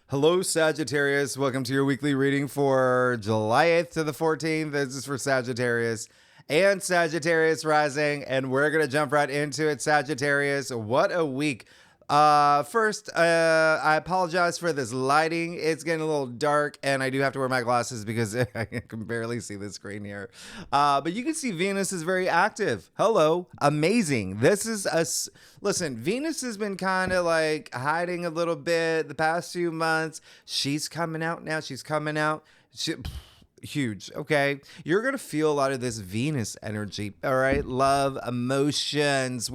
Hello, Sagittarius. Welcome to your weekly reading for July 8th to the 14th. This is for Sagittarius and Sagittarius rising, and we're going to jump right into it, Sagittarius. What a week. First, I apologize for this lighting. It's getting a little dark, and I do have to wear my glasses because I can barely see the screen here. But you can see Venus is very active. Hello. Amazing. This is listen, Venus has been kind of like hiding a little bit the past few months. She's coming out now. She's coming out. Huge. Okay. You're going to feel a lot of this Venus energy. All right. Love, emotions.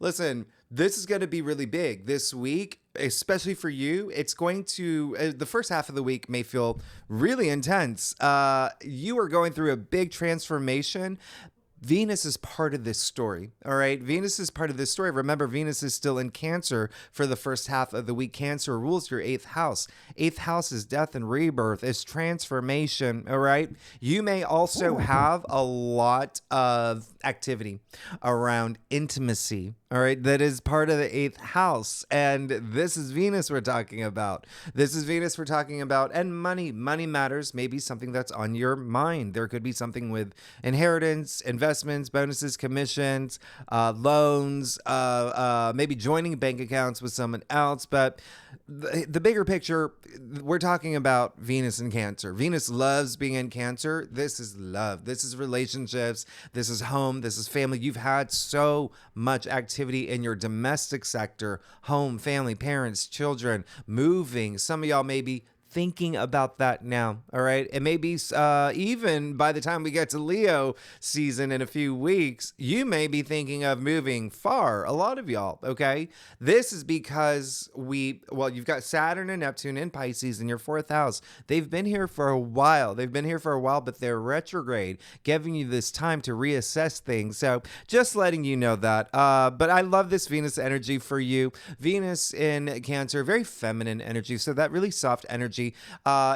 Listen, this is going to be really big this week, especially for you. It's going to, the first half of the week may feel really intense. You are going through a big transformation. Venus is part of this story, all right? Venus is part of this story. Remember, Venus is still in Cancer for the first half of the week. Cancer rules your 8th house. 8th house is death and rebirth, is transformation, all right? You may also have a lot of activity around intimacy, all right? That is part of the 8th house. And this is Venus we're talking about. This is Venus we're talking about. And money. Money matters. Maybe something that's on your mind. There could be something with inheritance, investments, bonuses, commissions, loans, maybe joining bank accounts with someone else. But the bigger picture, we're talking about Venus in Cancer. Venus loves being in Cancer. This is love. This is relationships. This is home. This is family. You've had so much activity in your domestic sector, home, family, parents, children, moving. Some of y'all may be thinking about that now, all right? And maybe even by the time we get to Leo season in a few weeks, you may be thinking of moving far, a lot of y'all, okay? This is because you've got Saturn and Neptune in Pisces in your 4th house. They've been here for a while. But they're retrograde, giving you this time to reassess things. So just letting you know that. But I love this Venus energy for you. Venus in Cancer, very feminine energy. So that really soft energy.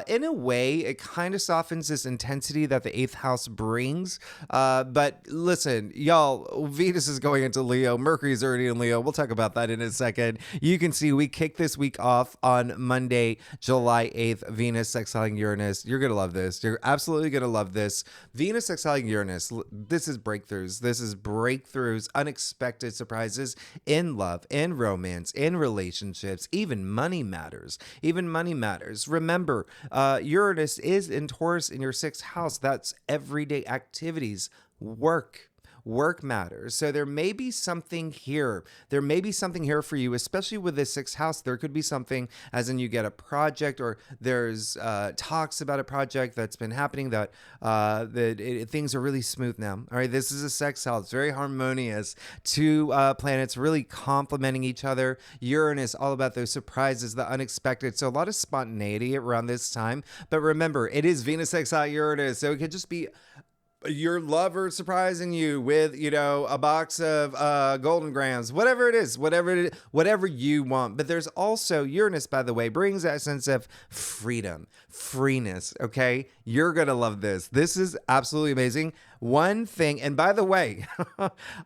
In a way, it kind of softens this intensity that the 8th house brings. But listen, y'all, Venus is going into Leo. Mercury's already in Leo. We'll talk about that in a second. You can see we kick this week off on Monday, July 8th. Venus sextiling Uranus. You're going to love this. You're absolutely going to love this. Venus sextiling Uranus. This is breakthroughs. This is breakthroughs, unexpected surprises in love, in romance, in relationships. Even money matters. Remember, Uranus is in Taurus in your 6th house. That's everyday activities, work matters. So there may be something here. There may be something here for you, especially with this 6th house. There could be something as in you get a project or there's talks about a project that's been happening that things are really smooth now. All right. This is a sex house, very harmonious. Two planets really complementing each other. Uranus, all about those surprises, the unexpected. So a lot of spontaneity around this time. But remember, it is Venus sextile Uranus. So it could just be your lover surprising you with, a box of Golden Grams, whatever you want. But there's also Uranus, by the way, brings that sense of freedom, freeness. Okay. You're going to love this. This is absolutely amazing. One thing, and by the way,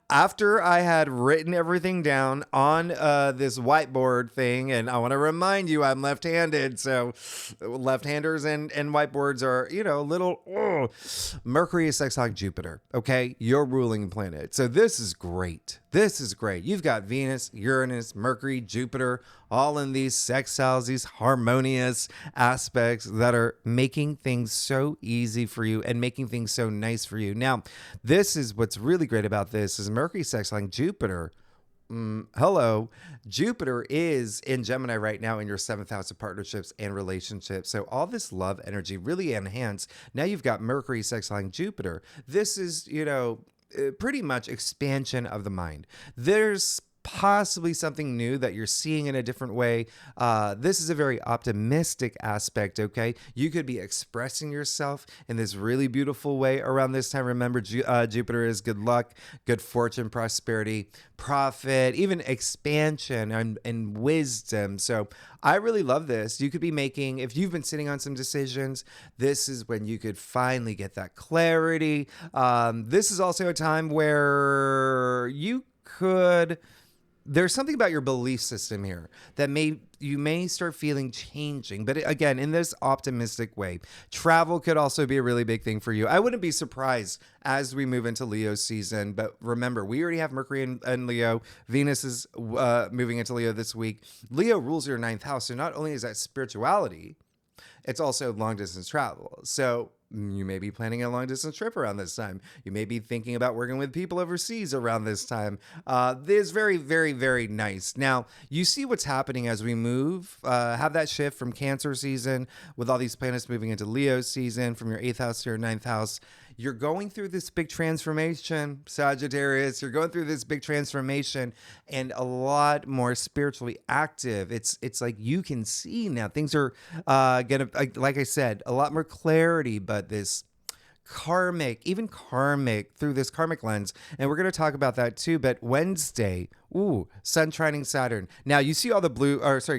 after I had written everything down on this whiteboard thing, and I want to remind you, I'm left-handed, so left-handers and whiteboards are, Mercury is sextile Jupiter, okay? Your ruling planet. So this is great. You've got Venus, Uranus, Mercury, Jupiter, all in these sextiles, these harmonious aspects that are making things so easy for you and making things so nice for you. Now, this is what's really great about this is Mercury sextiling Jupiter. Jupiter is in Gemini right now in your 7th house of partnerships and relationships. So all this love energy really enhanced. Now you've got Mercury sextiling Jupiter. This is, pretty much expansion of the mind. There's possibly something new that you're seeing in a different way. This is a very optimistic aspect, okay? You could be expressing yourself in this really beautiful way around this time. Remember, Jupiter is good luck, good fortune, prosperity, profit, even expansion and wisdom. So I really love this. You could be making, if you've been sitting on some decisions, this is when you could finally get that clarity. This is also a time where you could there's something about your belief system here that you may start feeling changing, but again, in this optimistic way. Travel could also be a really big thing for you. I wouldn't be surprised as we move into Leo season, but remember, we already have Mercury in Leo. Venus is moving into Leo this week. Leo rules your ninth house, so not only is that spirituality, it's also long distance travel. So you may be planning a long distance trip around this time. You may be thinking about working with people overseas around this time. This is very, very, very nice. Now, you see what's happening as we move, have that shift from Cancer season with all these planets moving into Leo season from your 8th house to your 9th house. You're going through this big transformation, Sagittarius. You're going through this big transformation and a lot more spiritually active. It's like you can see now things are gonna, like I said, a lot more clarity, but this even karmic through this karmic lens. And we're going to talk about that too. But Wednesday, Sun trining Saturn. Now you see all the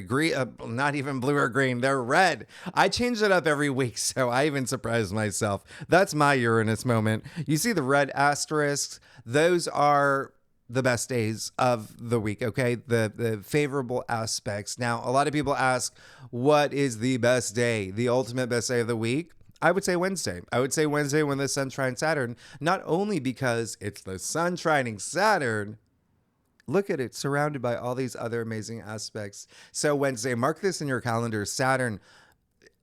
green, not even blue or green. They're red. I change it up every week. So I even surprised myself. That's my Uranus moment. You see the red asterisks. Those are the best days of the week, okay? The favorable aspects. Now, a lot of people ask, what is the best day, the ultimate best day of the week? I would say Wednesday. I would say Wednesday when the Sun trines Saturn, not only because it's the Sun trining Saturn, look at it surrounded by all these other amazing aspects. So Wednesday, mark this in your calendar, Saturn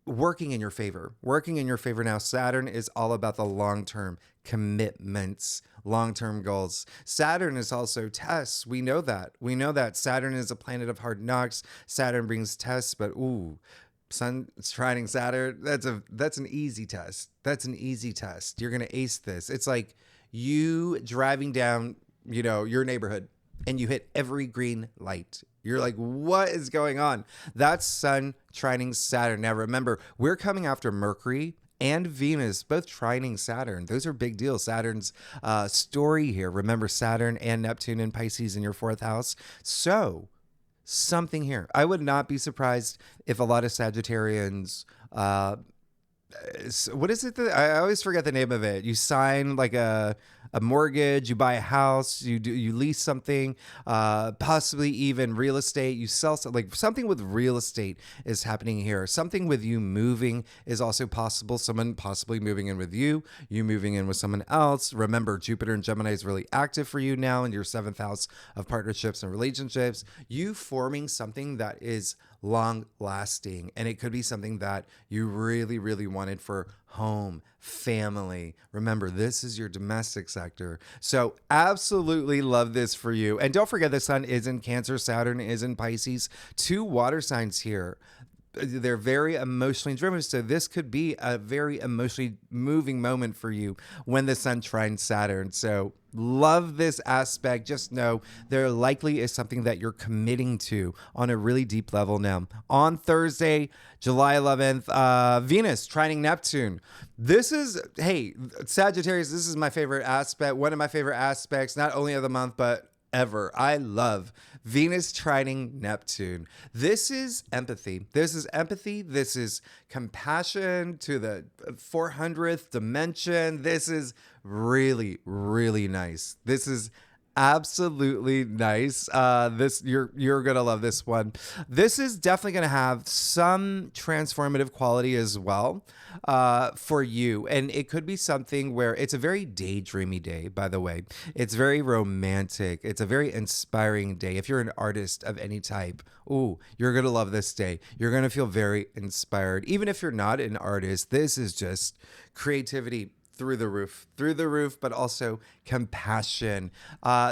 working in your favor. Working in your favor now. Saturn is all about the long-term commitments, long-term goals. Saturn is also tests. We know that. Saturn is a planet of hard knocks. Saturn brings tests, but Sun trining Saturn, that's an easy test. That's an easy test. You're going to ace this. It's like you driving down, your neighborhood and you hit every green light. You're like, what is going on? That's Sun trining Saturn. Now remember, we're coming after Mercury and Venus, both trining Saturn. Those are big deals. Saturn's story here. Remember, Saturn and Neptune in Pisces in your 4th house. So something here. I would not be surprised if a lot of Sagittarians, what is it that I always forget the name of it? You sign like a mortgage, you buy a house, you lease something, possibly even real estate. You sell like something with real estate is happening here. Something with you moving is also possible. Someone possibly moving in with you moving in with someone else. Remember, Jupiter and Gemini is really active for you now in your 7th house of partnerships and relationships. You forming something that is long lasting, and it could be something that you really, really wanted for home, family. Remember, this is your domestic sector. So absolutely love this for you. And don't forget, the Sun is in Cancer, Saturn is in Pisces, 2 water signs here. They're very emotionally driven. So this could be a very emotionally moving moment for you when the Sun trines Saturn. So love this aspect. Just know there likely is something that you're committing to on a really deep level now. On Thursday, July 11th, Venus trining Neptune. This is, hey, Sagittarius, this is my favorite aspect. One of my favorite aspects, not only of the month, but ever. I love Venus trining Neptune. This is empathy. This is compassion to the 400th dimension. This is really, really nice. This is absolutely nice. You're gonna love this one. This is definitely gonna have some transformative quality as well for you, and it could be something where it's a very daydreamy day. By the way, it's very romantic. It's a very inspiring day. If you're an artist of any type, you're gonna love this day. You're gonna feel very inspired. Even if you're not an artist, this is just creativity through the roof, but also compassion.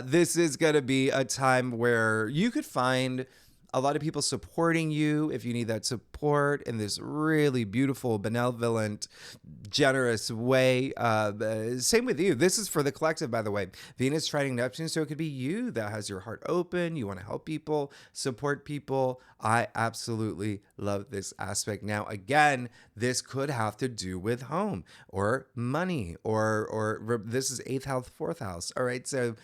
This is going to be a time where you could find a lot of people supporting you if you need that support in this really beautiful, benevolent, generous way. Same with you. This is for the collective, by the way. Venus trining Neptune, so it could be you that has your heart open. You want to help people, support people. I absolutely love this aspect. Now, again, this could have to do with home or money or this is 8th house, 4th house. All right. So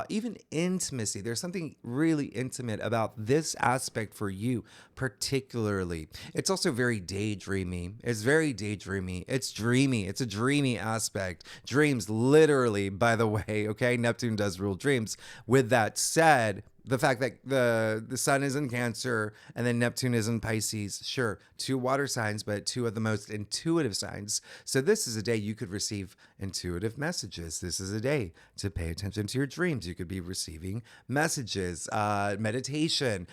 even intimacy, there's something really intimate about this aspect for you, particularly. It's also very daydreamy. It's very daydreamy. It's dreamy. It's a dreamy aspect. Dreams, literally, by the way. Okay. Neptune does rule dreams. With that said, the fact that the sun is in Cancer and then Neptune is in Pisces. Sure, two water signs, but two of the most intuitive signs. So this is a day you could receive intuitive messages. This is a day to pay attention to your dreams. You could be receiving messages, meditation.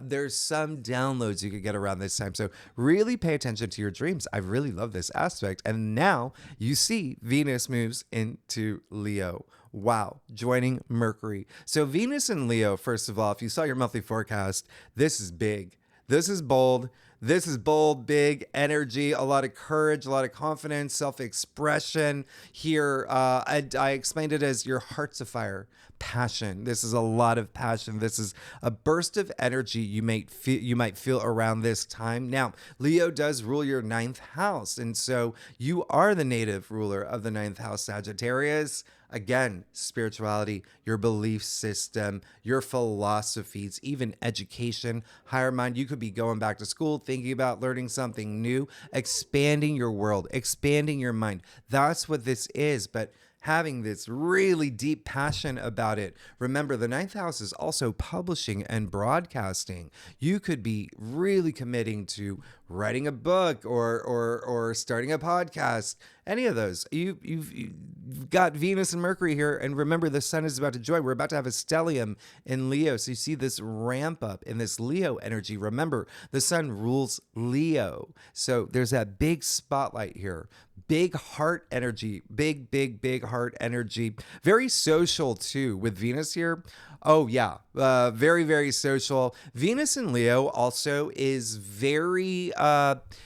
There's some downloads you could get around this time. So really pay attention to your dreams. I really love this aspect. And now you see Venus moves into Leo. Wow, joining Mercury. So Venus in Leo, first of all, if you saw your monthly forecast, this is big. This is bold. This is bold, big energy, a lot of courage, a lot of confidence, self-expression here. I explained it as your heart's afire, passion. This is a lot of passion. This is a burst of energy you might feel around this time. Now, Leo does rule your ninth house, and so you are the native ruler of the ninth house, Sagittarius. Again, spirituality, your belief system, your philosophies, even education, higher mind. You could be going back to school, thinking about learning something new, expanding your world, expanding your mind. That's what this is. But having this really deep passion about it. Remember, the ninth house is also publishing and broadcasting. You could be really committing to writing a book or starting a podcast. Any of those. You've got Venus and Mercury here, and remember, the sun is about to join. We're about to have a stellium in Leo, so you see this ramp up in this Leo energy. Remember, the sun rules Leo, so there's that big spotlight here. Big heart energy, big heart energy. Very social too with Venus here. Oh yeah, very social. Venus in Leo also is very,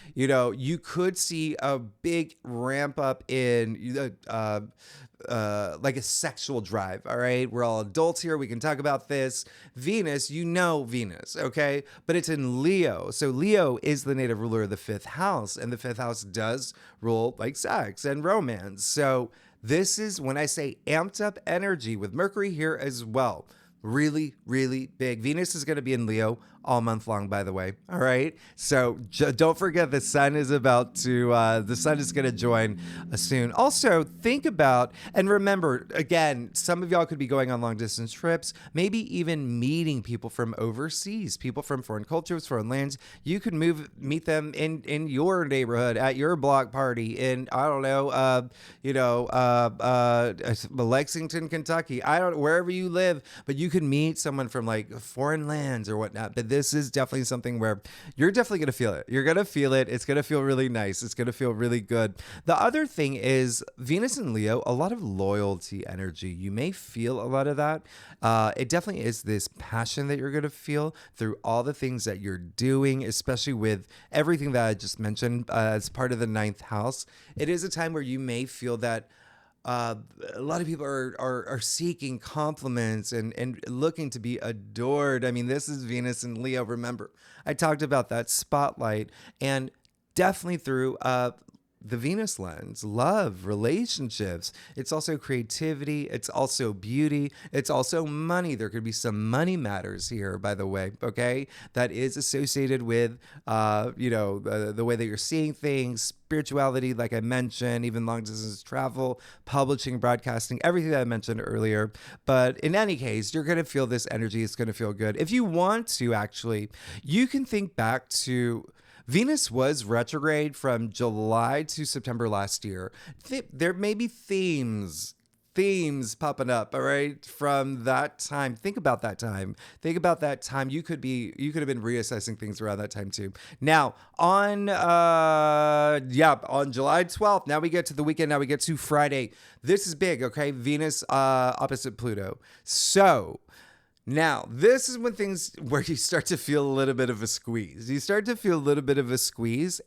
you could see a big ramp up in like a sexual drive. All right, we're all adults here. We can talk about this. Venus, Venus, okay, but it's in Leo. So Leo is the native ruler of the fifth house, and the fifth house does rule like sex and romance. So this is when I say amped up energy with Mercury here as well. Really big. Venus is going to be in Leo all month long, by the way. All right. So don't forget the sun is about to, the sun is going to join soon. Also, think about, and remember, again, some of y'all could be going on long distance trips, maybe even meeting people from overseas, people from foreign cultures, foreign lands. You could meet them in your neighborhood, at your block party in, I don't know, Lexington, Kentucky. Wherever you live, but you could meet someone from like foreign lands or whatnot. But this is definitely something where you're definitely going to feel it. You're going to feel it. It's going to feel really nice. It's going to feel really good. The other thing is Venus in Leo, a lot of loyalty energy. You may feel a lot of that. It definitely is this passion that you're going to feel through all the things that you're doing, especially with everything that I just mentioned as part of the ninth house. It is a time where you may feel that a lot of people are seeking compliments and looking to be adored. I mean, this is Venus and Leo. Remember, I talked about that spotlight, and definitely through the Venus lens, love, relationships. It's also creativity. It's also beauty. It's also money. There could be some money matters here, by the way, okay? That is associated with, the way that you're seeing things, spirituality, like I mentioned, even long distance travel, publishing, broadcasting, everything that I mentioned earlier. But in any case, you're going to feel this energy. It's going to feel good. If you want to, actually, you can think back to Venus was retrograde from July to September last year. There may be themes popping up, all right, from that time. Think about that time. You could have been reassessing things around that time too. Now, on July 12th, now we get to the weekend. Now we get to Friday. This is big, okay? Venus opposite Pluto. So now, this is where you start to feel a little bit of a squeeze.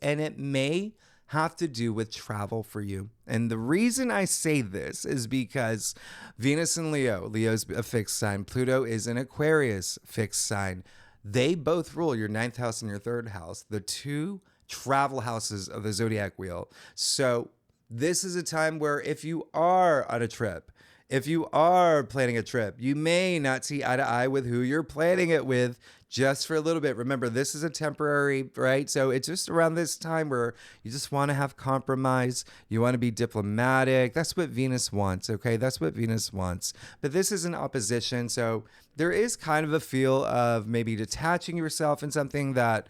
And it may have to do with travel for you. And the reason I say this is because Venus and Leo's a fixed sign. Pluto is an Aquarius fixed sign. They both rule your ninth house and your third house, the two travel houses of the zodiac wheel. So this is a time where if you are on a trip, If you are planning a trip, you may not see eye to eye with who you're planning it with just for a little bit. Remember, this is a temporary, right? So it's just around this time where you just want to have compromise. You want to be diplomatic. That's what Venus wants, okay? That's what Venus wants. But this is an opposition. So there is kind of a feel of maybe detaching yourself in something that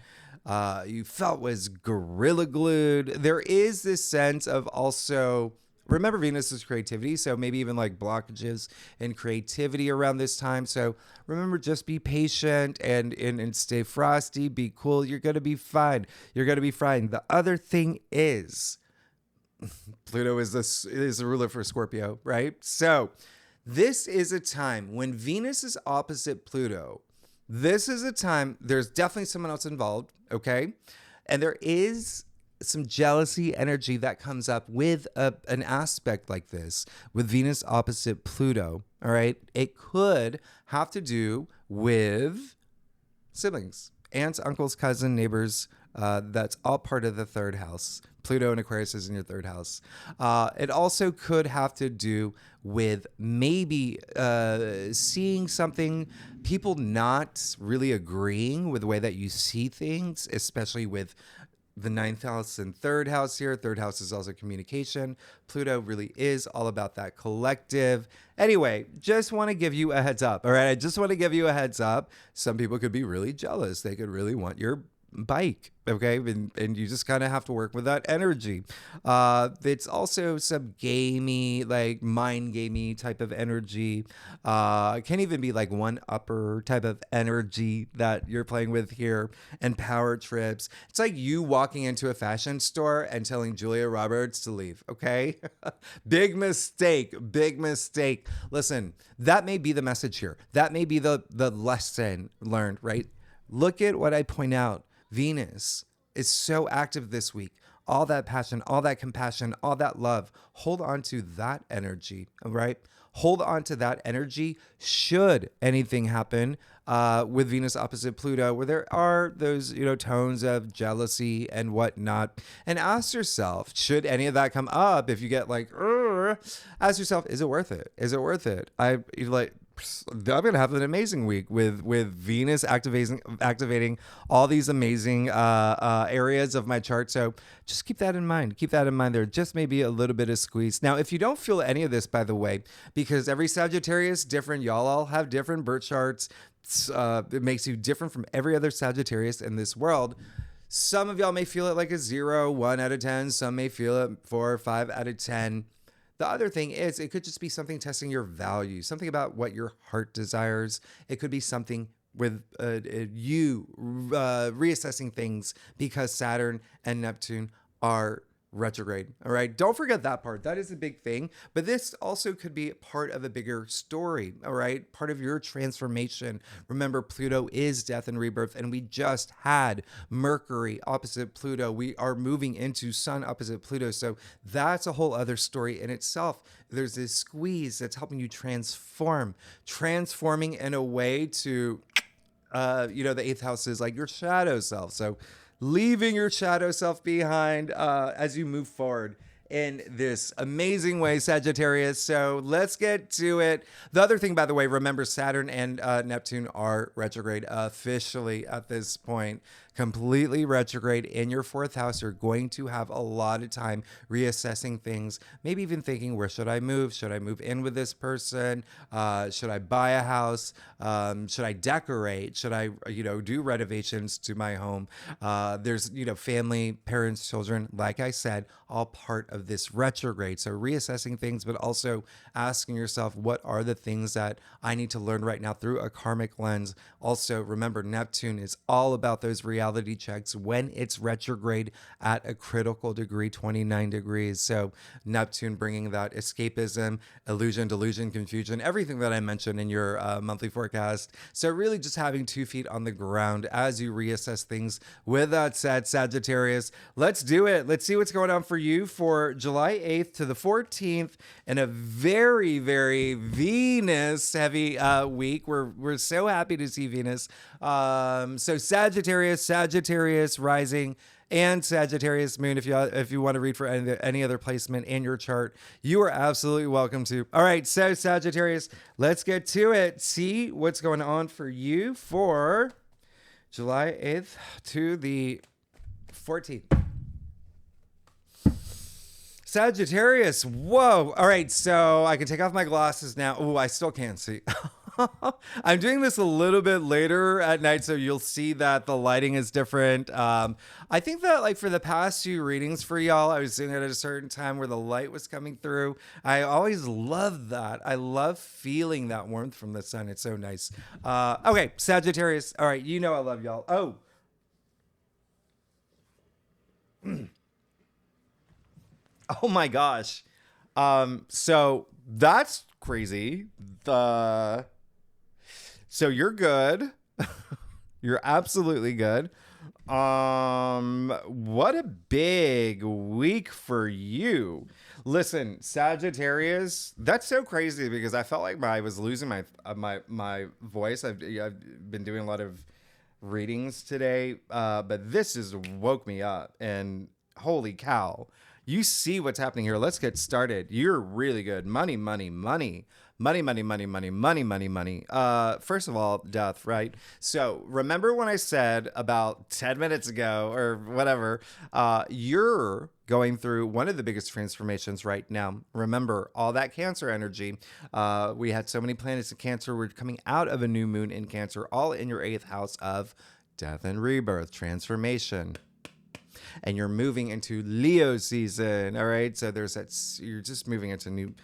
you felt was gorilla glued. There is this sense of also, remember, Venus is creativity, so maybe even like blockages in creativity around this time. So remember, just be patient and stay frosty, be cool. You're going to be fine. You're going to be fine. The other thing is, Pluto is the ruler for Scorpio, right? So this is a time when Venus is opposite Pluto. This is a time, there's definitely someone else involved, okay? And there is some jealousy energy that comes up with an aspect like this, with Venus opposite Pluto, all right? It could have to do with siblings, aunts, uncles, cousins, neighbors. That's all part of the third house. Pluto and Aquarius is in your third house. It also could have to do with maybe seeing something, people not really agreeing with the way that you see things, especially with the ninth house and third house here. Third house is also communication. Pluto really is all about that collective. Anyway, just want to give you a heads up. All right. I just want to give you a heads up. Some people could be really jealous. They could really want your bike, okay? And you just kind of have to work with that energy. It's also some gamey, like mind gamey type of energy. It can even be like one upper type of energy that you're playing with here, and power trips. It's like you walking into a fashion store and telling Julia Roberts to leave, okay? Big mistake, big mistake. Listen, that may be the message here. That may be the lesson learned, right? Look at what I point out. Venus is so active this week. All that passion, all that compassion, all that love. Hold on to that energy, all right? Hold on to that energy should anything happen with Venus opposite Pluto, where there are those, tones of jealousy and whatnot. And ask yourself, should any of that come up, if you get like, ask yourself, is it worth it? Is it worth it? I'm going to have an amazing week with Venus activating all these amazing areas of my chart. So just keep that in mind. Keep that in mind. There just may be a little bit of squeeze. Now, if you don't feel any of this, by the way, because every Sagittarius different, y'all all have different birth charts. It makes you different from every other Sagittarius in this world. Some of y'all may feel it like a 0, 1 out of 10. Some may feel it 4 or 5 out of 10. The other thing is, it could just be something testing your values, something about what your heart desires. It could be something with you reassessing things because Saturn and Neptune are retrograde. All right. Don't forget that part. That is a big thing. But this also could be part of a bigger story. All right. Part of your transformation. Remember, Pluto is death and rebirth. And we just had Mercury opposite Pluto. We are moving into Sun opposite Pluto. So that's a whole other story in itself. There's this squeeze that's helping you transforming in a way to, the eighth house is like your shadow self. So leaving your shadow self behind as you move forward in this amazing way, Sagittarius. So let's get to it. The other thing, by the way, remember Saturn and Neptune are retrograde officially at this point. Completely retrograde in your fourth house. You're going to have a lot of time reassessing things, maybe even thinking, where should I move? Should I move in with this person? Should I buy a house? Should I decorate? Should I, do renovations to my home? There's, family, parents, children, like I said, all part of this retrograde. So reassessing things, but also asking yourself, what are the things that I need to learn right now through a karmic lens? Also, remember, Neptune is all about those reality checks when it's retrograde at a critical degree, 29 degrees. So Neptune bringing that escapism, illusion, delusion, confusion, everything that I mentioned in your monthly forecast. So really just having 2 feet on the ground as you reassess things. With that said, Sagittarius, let's do it. Let's see what's going on for you for July 8th to the 14th in a very, very Venus heavy week. We're so happy to see Venus. So Sagittarius rising and Sagittarius moon. If you want to read for any other placement in your chart, you are absolutely welcome to. All right, so Sagittarius, let's get to it. See what's going on for you for July 8th to the 14th. Sagittarius, whoa. All right, so I can take off my glasses now. Oh, I still can't see. I'm doing this a little bit later at night, so you'll see that the lighting is different. I think that like for the past few readings for y'all, I was doing it at a certain time where the light was coming through. I always love that. I love feeling that warmth from the sun. It's so nice. Okay, Sagittarius. All right, you know I love y'all. Oh. Oh my gosh. So that's crazy. So you're good. You're absolutely good. What a big week for you. Listen, Sagittarius, that's so crazy because I felt like I was losing my voice. I've been doing a lot of readings today, but this just woke me up, and holy cow. You see what's happening here. Let's get started. You're really good. Money, money, money. Money, money, money, money, money, money, money. First of all, death, right? So remember when I said about 10 minutes ago or whatever, you're going through one of the biggest transformations right now. Remember all that Cancer energy. We had so many planets in Cancer. We're coming out of a new moon in Cancer, all in your 8th house of death and rebirth, transformation. And you're moving into Leo season. All right. So there's that, you're just moving into a new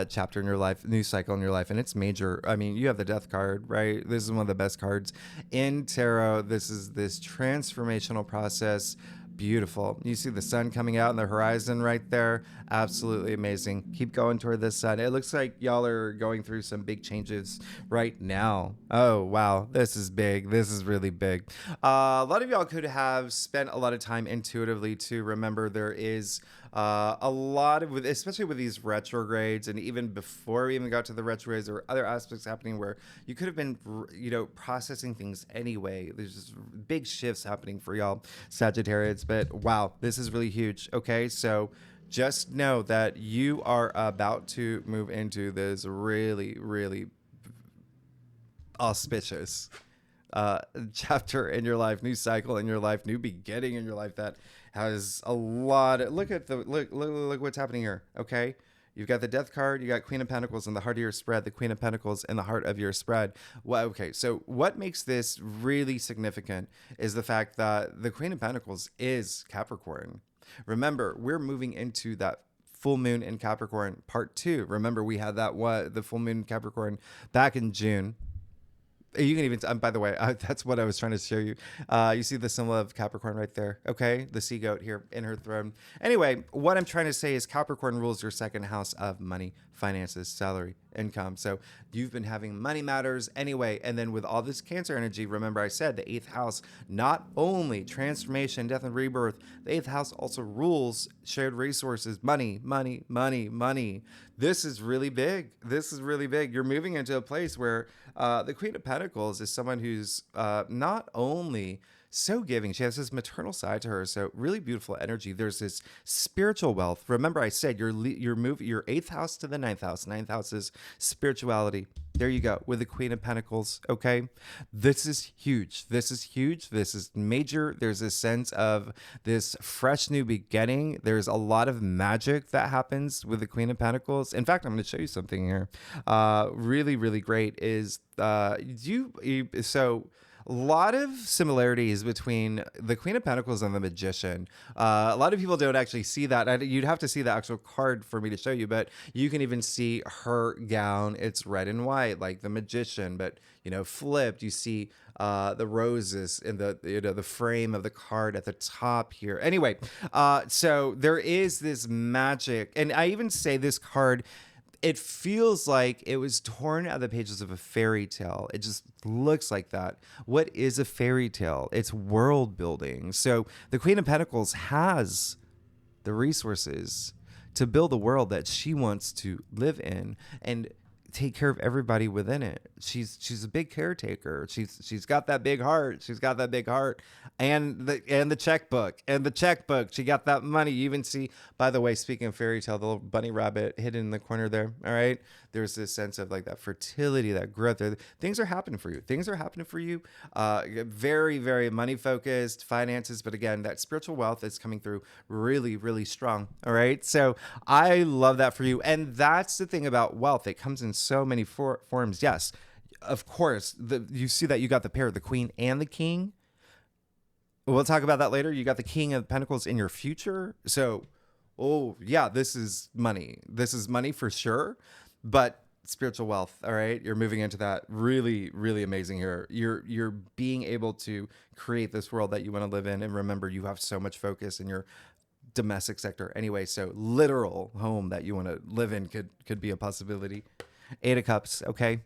chapter in your life, new cycle in your life. And it's major. I mean, you have the death card, right? This is one of the best cards in tarot. This is this transformational process. Beautiful. You see the sun coming out in the horizon right there. Absolutely amazing. Keep going toward this sun. It looks like y'all are going through some big changes right now. Oh, wow. This is big. This is really big. A lot of y'all could have spent a lot of time intuitively to remember there is a lot of, especially with these retrogrades, and even before we even got to the retrogrades, there were other aspects happening where you could have been, processing things anyway. There's just big shifts happening for y'all, Sagittarius. But wow, this is really huge. Okay, so just know that you are about to move into this really, really auspicious chapter in your life, new cycle in your life, new beginning in your life that has a lot of, look what's happening here. Okay, you've got the death card, you got Queen of Pentacles in the heart of your spread, the Queen of Pentacles in the heart of your spread. Well, okay, so what makes this really significant is the fact that the Queen of Pentacles is Capricorn. Remember, we're moving into that full moon in Capricorn part 2. Remember, we had the full moon in Capricorn back in June. You can even, by the way, that's what I was trying to show you. You see the symbol of Capricorn right there. Okay. The sea goat here in her throne. Anyway, what I'm trying to say is Capricorn rules your 2nd house of money, finances, salary, income. So you've been having money matters anyway. And then with all this Cancer energy, remember I said the 8th house, not only transformation, death and rebirth, the 8th house also rules shared resources, money, money, money, money. This is really big. This is really big. You're moving into a place where the Queen of Pentacles is someone who's not only so giving, she has this maternal side to her, so really beautiful energy. There's this spiritual wealth. Remember I said you're moving your 8th house to the 9th house. 9th house is spirituality. There you go with the Queen of Pentacles. Okay, this is huge. This is huge. This is major. There's a sense of this fresh new beginning. There's a lot of magic that happens with the Queen of Pentacles. In fact, I'm going to show you something here. Really, really great is so. A lot of similarities between the Queen of Pentacles and the Magician. A lot of people don't actually see that. You'd have to see the actual card for me to show you, but you can even see her gown. It's red and white like the Magician, but flipped. You see the roses in the frame of the card at the top here. Anyway, so there is this magic, and I even say this card, it feels like it was torn out of the pages of a fairy tale. It just looks like that. What is a fairy tale? It's world building. So the Queen of Pentacles has the resources to build a world that she wants to live in. And take care of everybody within it. She's a big caretaker. She's got that big heart. She's got that big heart, and the checkbook and the checkbook. She got that money. You even see, by the way, speaking of fairy tale, the little bunny rabbit hidden in the corner there. All right, there's this sense of like that fertility, that growth. Things are happening for you. Things are happening for you. Very very money focused, finances, but again, that spiritual wealth is coming through really really strong. All right, so I love that for you, and that's the thing about wealth. It comes in so many forms. Yes, of course. You see that you got the pair, the queen and the king. We'll talk about that later. You got the king of pentacles in your future. So, oh yeah, this is money. This is money for sure. But spiritual wealth, all right? You're moving into that. Really, really amazing here. You're being able to create this world that you want to live in. And remember, you have so much focus in your domestic sector anyway, so literal home that you want to live in could be a possibility. 8 of Cups, okay?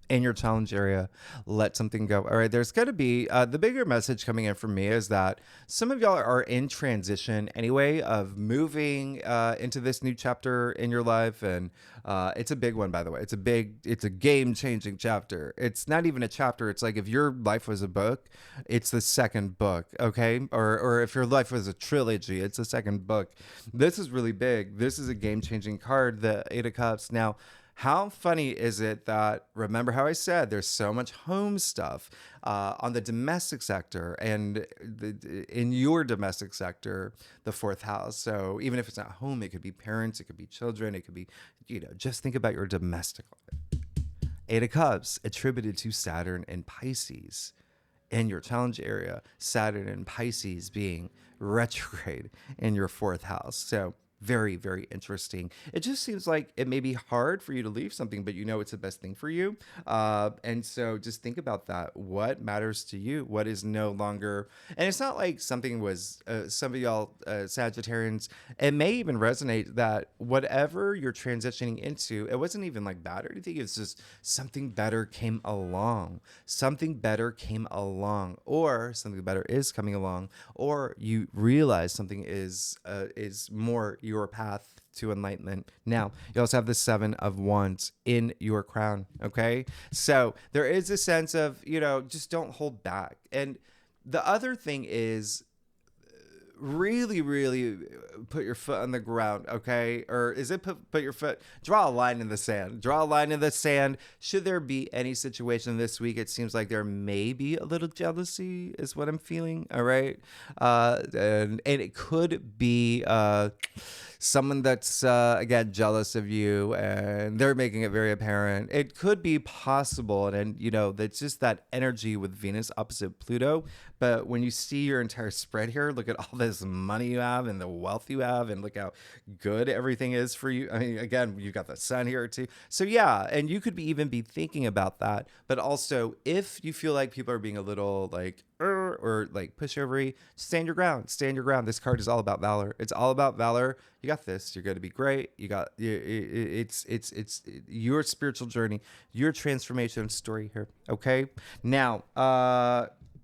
In your challenge area, let something go. All right, there's going to be the bigger message coming in from me is that some of y'all are in transition anyway of moving into this new chapter in your life, and it's a big one, by the way. It's a game-changing chapter. It's not even a chapter. It's like if your life was a book, it's the second book, okay? Or if your life was a trilogy, it's the second book. This is really big. This is a game-changing card, the 8 of Cups. Now, how funny is it that, remember how I said there's so much home stuff on the domestic sector and in your domestic sector, the 4th house. So even if it's not home, it could be parents, it could be children, it could be, just think about your domestic life. 8 of Cups attributed to Saturn and Pisces in your challenge area. Saturn and Pisces being retrograde in your 4th house. So very, very interesting. It just seems like it may be hard for you to leave something, but it's the best thing for you. And so just think about that. What matters to you? What is no longer, and it's not like something was, some of y'all Sagittarians, it may even resonate that whatever you're transitioning into, it wasn't even like bad or anything. It's just something better came along. Something better came along, or something better is coming along, or you realize something is more your path to enlightenment. Now, you also have the 7 of Wands in your crown, okay? So there is a sense of, just don't hold back. And the other thing is really, really put your foot on the ground, okay? Or is it put your foot, draw a line in the sand. Draw a line in the sand. Should there be any situation this week, it seems like there may be a little jealousy is what I'm feeling, all right? And it could be someone that's, again, jealous of you and they're making it very apparent. It could be possible, and that's just that energy with Venus opposite Pluto. But when you see your entire spread here, look at all this money you have and the wealth you have, and look how good everything is for you. I mean, again, you've got the sun here too. So yeah, and you could even be thinking about that. But also, if you feel like people are being a little like, or like pushovery, stand your ground. Stand your ground. This card is all about valor. It's all about valor. You got this. You're going to be great. You got it's your spiritual journey, your transformation story here. Okay. Now,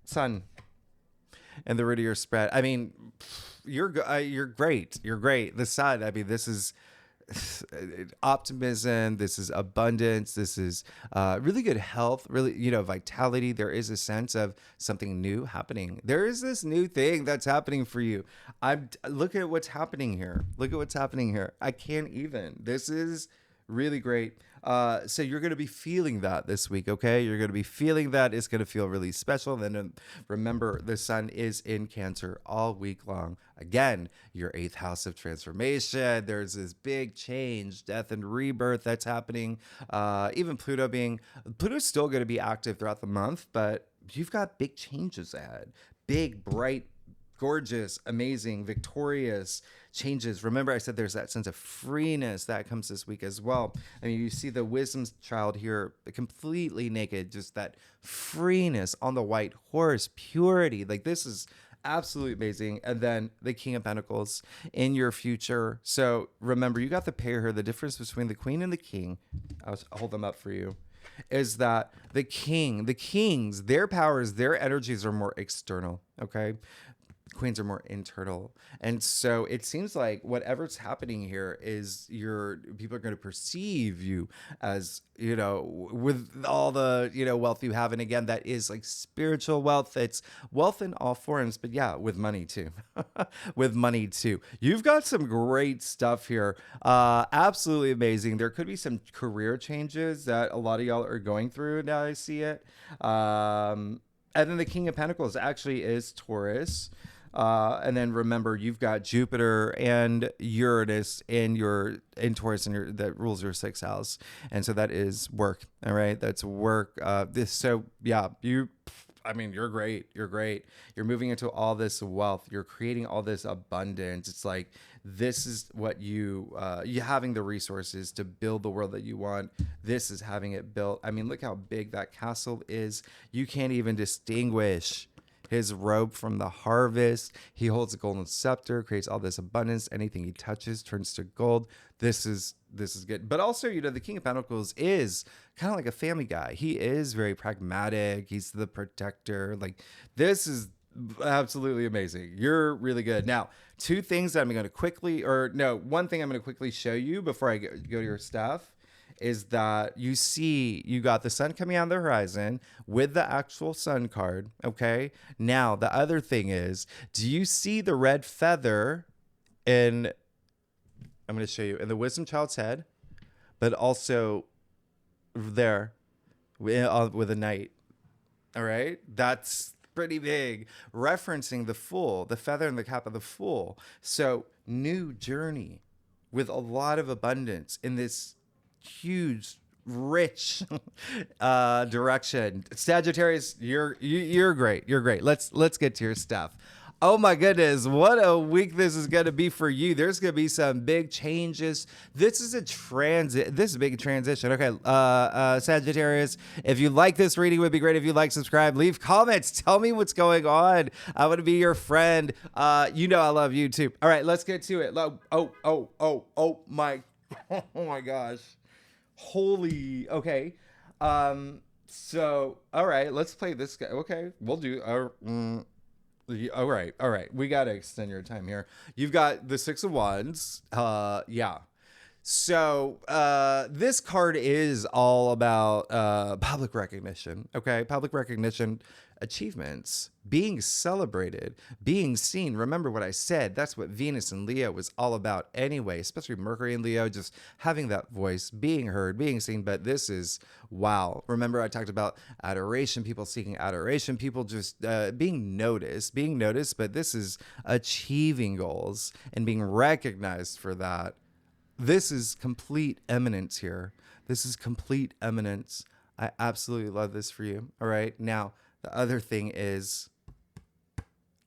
sun and the root of your spread. I mean, you're great. You're great. The sun. I mean, this is optimism. This is abundance. This is really good health. Really, vitality. There is a sense of something new happening. There is this new thing that's happening for you. Look at what's happening here. Look at what's happening here. I can't even. This is really great. So you're going to be feeling that this week, okay? You're going to be feeling that. It's going to feel really special. Then remember, the sun is in Cancer all week long. Again, your 8th house of transformation. There's this big change, death and rebirth that's happening. Even Pluto's still going to be active throughout the month, but you've got big changes ahead. Big, bright, gorgeous, amazing, victorious changes. Remember, I said there's that sense of freeness that comes this week as well. I mean, you see the wisdom child here completely naked, just that freeness on the white horse, purity. Like, this is absolutely amazing. And then the King of Pentacles in your future. So remember, you got the pair here. The difference between the Queen and the King, I'll hold them up for you, is that the kings, their powers, their energies are more external, okay? Queens are more internal. And so it seems like whatever's happening here is people are going to perceive you as, with all the, wealth you have. And again, that is like spiritual wealth. It's wealth in all forms, but yeah, with money too. With money too. You've got some great stuff here. Absolutely amazing. There could be some career changes that a lot of y'all are going through now I see it. And then the King of Pentacles actually is Taurus. And then remember, you've got Jupiter and Uranus in Taurus, and that rules your sixth house, and so that is work. All right, that's work. You're great. You're great. You're moving into all this wealth. You're creating all this abundance. It's like this is what you having the resources to build the world that you want. This is having it built. I mean, look how big that castle is. You can't even distinguish his robe from the harvest. He holds a golden scepter, creates all this abundance. Anything he touches turns to gold. This is good. But also, the King of Pentacles is kind of like a family guy. He is very pragmatic. He's the protector. Like, this is absolutely amazing. You're really good. Now, one thing I'm going to quickly show you before I go to your stuff is that you got the sun coming on the horizon with the actual sun card. Okay. Now, the other thing is, do you see the red feather I'm going to show you in the wisdom child's head, but also there with a knight. All right. That's pretty big, referencing the fool, the feather in the cap of the fool. So new journey with a lot of abundance in this huge, rich direction. Sagittarius, you're great. You're great. Let's get to your stuff. Oh my goodness, what a week this is going to be for you. There's going to be some big changes. This is a transit. This is a big transition. Okay, Sagittarius, if you like this reading, it would be great if you like, subscribe, leave comments. Tell me what's going on. I want to be your friend. I love you too. All right, let's get to it. Oh my gosh. Holy, okay. So, all right, let's play this guy. Okay, we'll do all right. We got to extend your time here. You've got the Six of Wands. Yeah. So this card is all about public recognition. Okay, public recognition, achievements, being celebrated, being seen. Remember what I said. That's what Venus and Leo was all about anyway, especially Mercury and Leo, just having that voice, being heard, being seen. But this is, wow. Remember I talked about adoration, people seeking adoration, people just being noticed, but this is achieving goals and being recognized for that. This is complete eminence here. This is complete eminence. I absolutely love this for you. All right. Now, the other thing is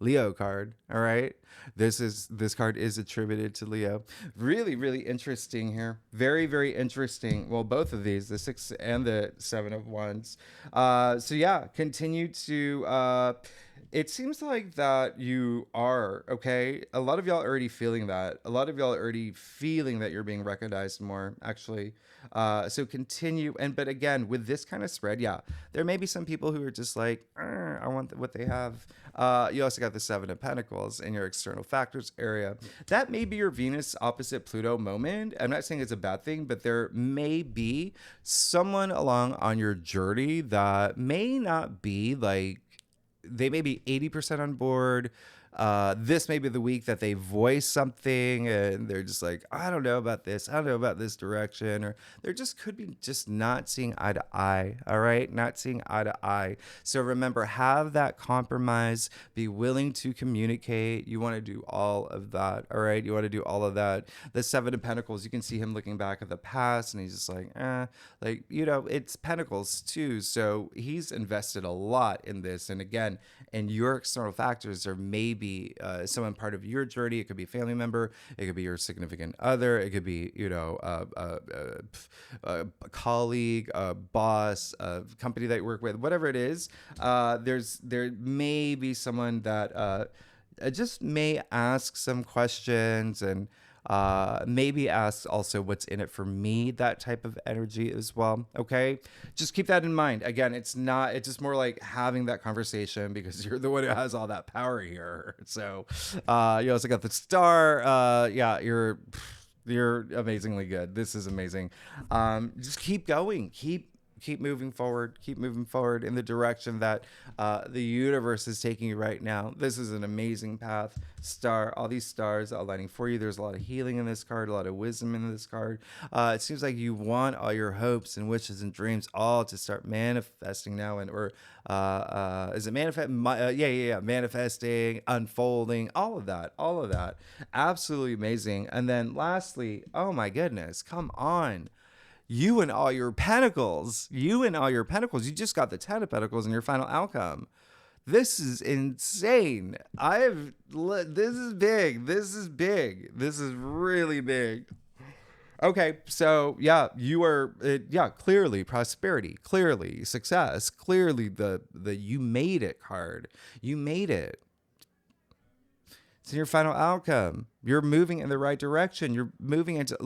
Leo card. All right. This card is attributed to Leo. Really, really interesting here. Very, very interesting. Well, both of these, the 6 and the 7 of Wands. So yeah, continue to it seems like that you are, okay? A lot of y'all are already feeling that. A lot of y'all are already feeling that you're being recognized more, actually. So continue. But again, with this kind of spread, yeah, there may be some people who are just like, I want what they have. You also got the 7 of Pentacles in your external factors area. That may be your Venus opposite Pluto moment. I'm not saying it's a bad thing, but there may be someone along on your journey that may not be like, they may be 80% on board. This may be the week that they voice something and they're just like, I don't know about this. I don't know about this direction. Or they're just could be just not seeing eye to eye. All right. Not seeing eye to eye. So remember, have that compromise, be willing to communicate. You want to do all of that. All right. You want to do all of that. The 7 of Pentacles, you can see him looking back at the past and he's just like, it's Pentacles too. So he's invested a lot in this. And again, and your external factors are maybe someone part of your journey. It could be a family member. It could be your significant other. It could be, a colleague, a boss, a company that you work with, whatever it is. There may be someone that just may ask some questions and Maybe ask also what's in it for me, that type of energy as well. Okay. Just keep that in mind. Again, it's just more like having that conversation because you're the one who has all that power here. So, you also got the star. Yeah, you're amazingly good. This is amazing. Just keep going. Keep moving forward. Keep moving forward in the direction that the universe is taking you right now. This is an amazing path. All these stars aligning for you. There's a lot of healing in this card, a lot of wisdom in this card. It seems like you want all your hopes and wishes and dreams all to start manifesting now, is it manifest? Yeah. Manifesting, unfolding, all of that. Absolutely amazing. And then lastly, oh my goodness, come on. You and all your pentacles. You just got the 10 of pentacles in your final outcome. This is insane. This is big. This is really big. Okay, so yeah, you are clearly prosperity, clearly success, clearly the you made it card. You made it. It's in your final outcome. You're moving in the right direction. You're moving into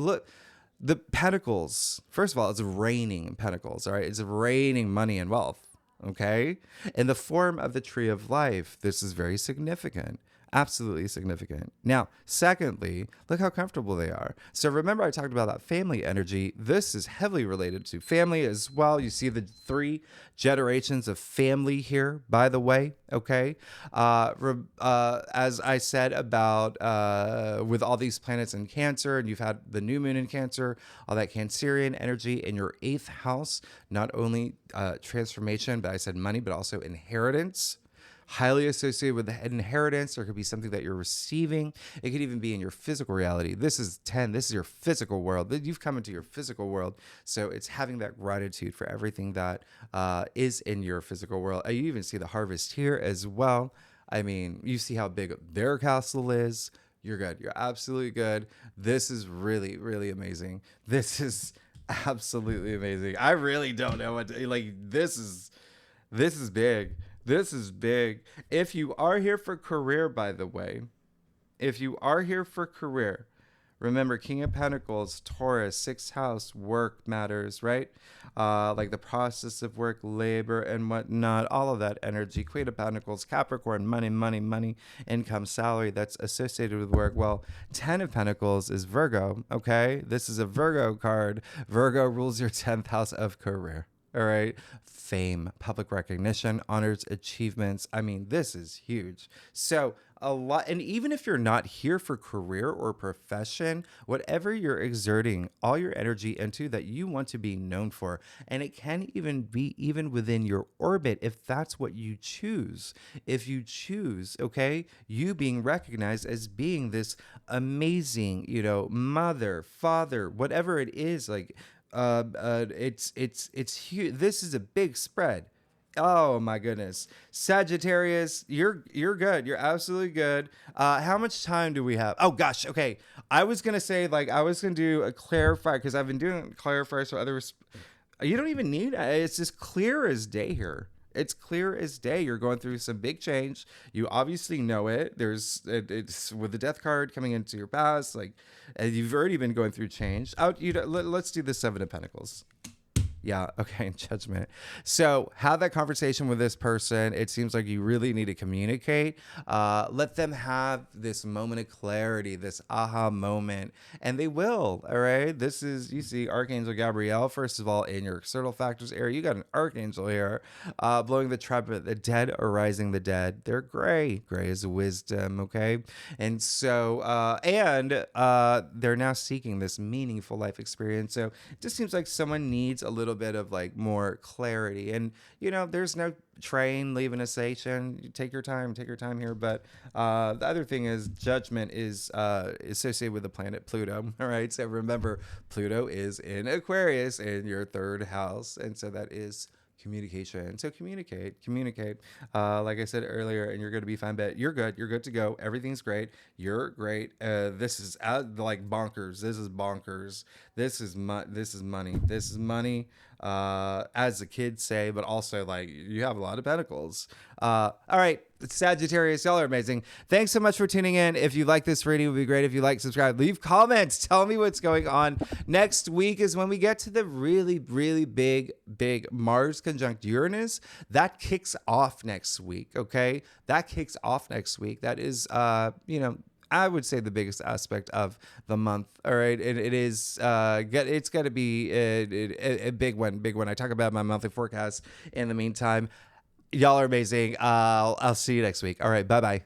the pentacles. First of all, it's raining pentacles. All right, it's raining money and wealth. Okay, in the form of the tree of life. This is very significant. Absolutely significant. Now, secondly, look how comfortable they are. So remember I talked about that family energy. This is heavily related to family as well. You see the 3 generations of family here, by the way. Okay. As I said about with all these planets in Cancer, and you've had the new moon in Cancer, all that Cancerian energy in your 8th house, not only transformation, but I said money, but also inheritance. Highly associated with the inheritance. There could be something that you're receiving. It could even be in your physical reality. This is 10. This is your physical world. You've come into your physical world. So it's having that gratitude for everything that is in your physical world. You even see the harvest here as well. I mean, you see how big their castle is. You're good. You're absolutely good. This is really, really amazing. This is absolutely amazing. I really don't know what to, like, this is big. This is big. If you are here for career, by the way, remember King of Pentacles, Taurus, 6th house, work matters, right? Like the process of work, labor, and whatnot, all of that energy. Queen of Pentacles, Capricorn, money, income, salary that's associated with work. Well, 10 of Pentacles is Virgo, okay? This is a Virgo card. Virgo rules your 10th house of career. All right. Fame, public recognition, honors, achievements. I mean, this is huge. So a lot. And even if you're not here for career or profession, whatever you're exerting all your energy into that you want to be known for, and it can even be even within your orbit if that's what you choose. If you choose, okay, you being recognized as being this amazing, mother, father, whatever it is, like, it's huge. This is a big spread. Oh my goodness. Sagittarius, you're good. You're absolutely good. How much time do we have? Oh gosh. Okay. I was going to say, like, I was going to do a clarifier because I've been doing clarifiers for others. You don't even need it. It's just clear as day here. It's clear as day. You're going through some big change. You obviously know it. It's with the death card coming into your past. Like, you've already been going through change. Let's do the 7 of Pentacles. Yeah. Okay. Judgment. So have that conversation with this person. It seems like you really need to communicate. Let them have this moment of clarity, this aha moment, and they will. All right. This is, you see Archangel Gabriel, first of all, in your external factors area. You got an archangel here, blowing the trumpet, the dead arising the dead. They're gray. Gray is wisdom. Okay. And so, they're now seeking this meaningful life experience. So it just seems like someone needs a little bit of like more clarity, and there's no train leaving a station. You take your time here. But the other thing is judgment is associated with the planet Pluto. All right, so remember Pluto is in Aquarius in your 3rd house, and so that is communication. So communicate. Like I said earlier, and you're going to be fine. But you're good to go. Everything's great. You're great. This is like bonkers. This is bonkers. This is money. as the kids say, but also like you have a lot of pentacles. All right, Sagittarius, y'all are amazing. Thanks so much for tuning in. If you like this reading, it would be great if you like, subscribe, leave comments, tell me what's going on. Next week is when we get to the really, really big Mars conjunct Uranus. That kicks off next week, okay? That kicks off next week. That is, I would say the biggest aspect of the month. All right. And it is, it's got to be a big one. I talk about my monthly forecast in the meantime. Y'all are amazing. I'll see you next week. All right. Bye-bye.